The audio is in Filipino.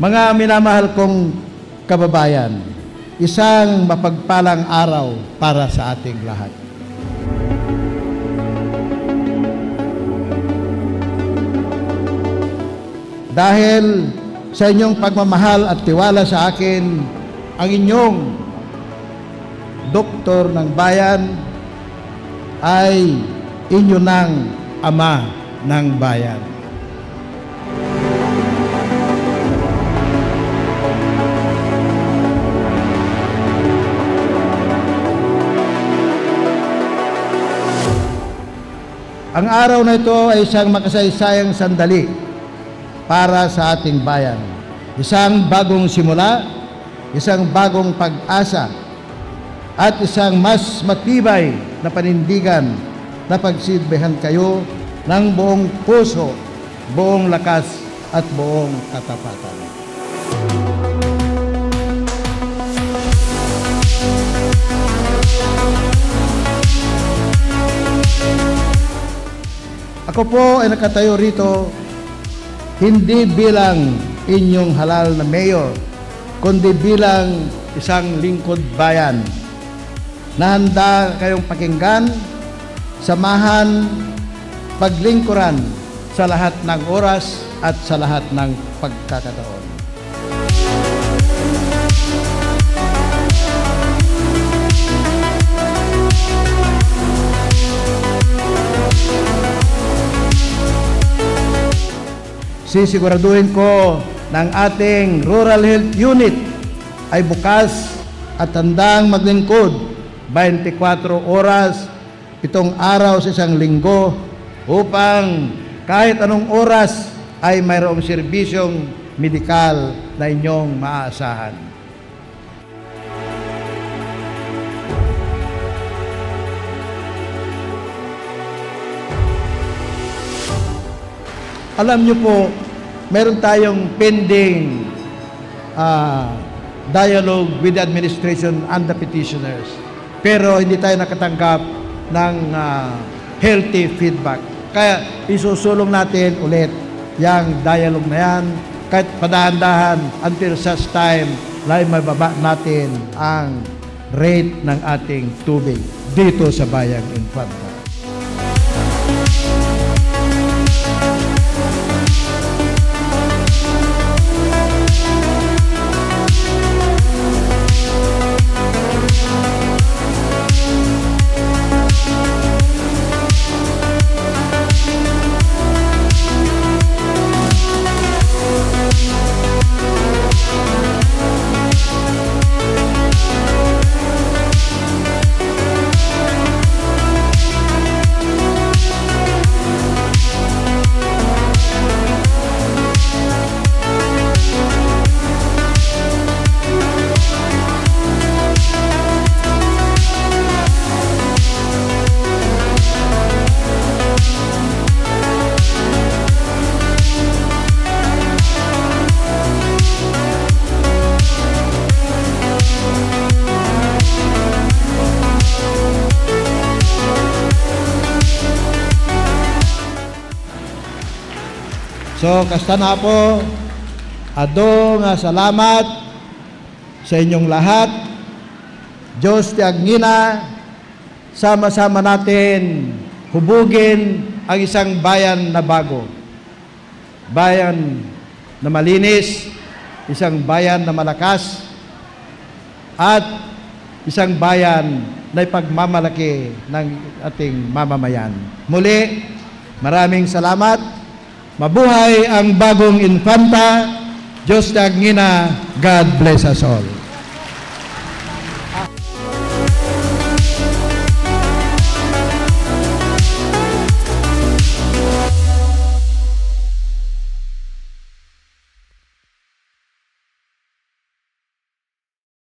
Mga minamahal kong kababayan, isang mapagpalang araw para sa ating lahat. Dahil sa inyong pagmamahal at tiwala sa akin, ang inyong doktor ng bayan ay inyo ng ama ng bayan. Ang araw na ito ay isang makasaysayang sandali para sa ating bayan. Isang bagong simula, isang bagong pag-asa, at isang mas matibay na panindigan na pagsilbihan kayo ng buong puso, buong lakas at buong katapatan. Ako po ay nakatayo rito hindi bilang inyong halal na mayor, kundi bilang isang lingkod bayan na handa kayong pakinggan, samahan, paglingkuran sa lahat ng oras at sa lahat ng pagkakataon. Sisiguraduhin ko ng ating Rural Health Unit ay bukas at handang maglingkod 24 oras, 7 araw sa isang linggo upang kahit anong oras ay mayroong serbisyong medikal na inyong maaasahan. Alam niyo po, meron tayong pending dialogue with the administration and the petitioners. Pero hindi tayo nakatanggap ng healthy feedback. Kaya isusulong natin ulit yung dialogue na yan kahit padahan-dahan until such time na mababa natin ang rate ng ating tubig dito sa Bayang Infanta. So, kasta na po, ado nga salamat sa inyong lahat. Diyos ti agngina, sama-sama natin hubugin ang isang bayan na bago. Bayan na malinis, isang bayan na malakas, at isang bayan na ipagmamalaki ng ating mamamayan. Muli, maraming salamat. Mabuhay ang bagong Infanta. Diyos ti agngina. God bless us all.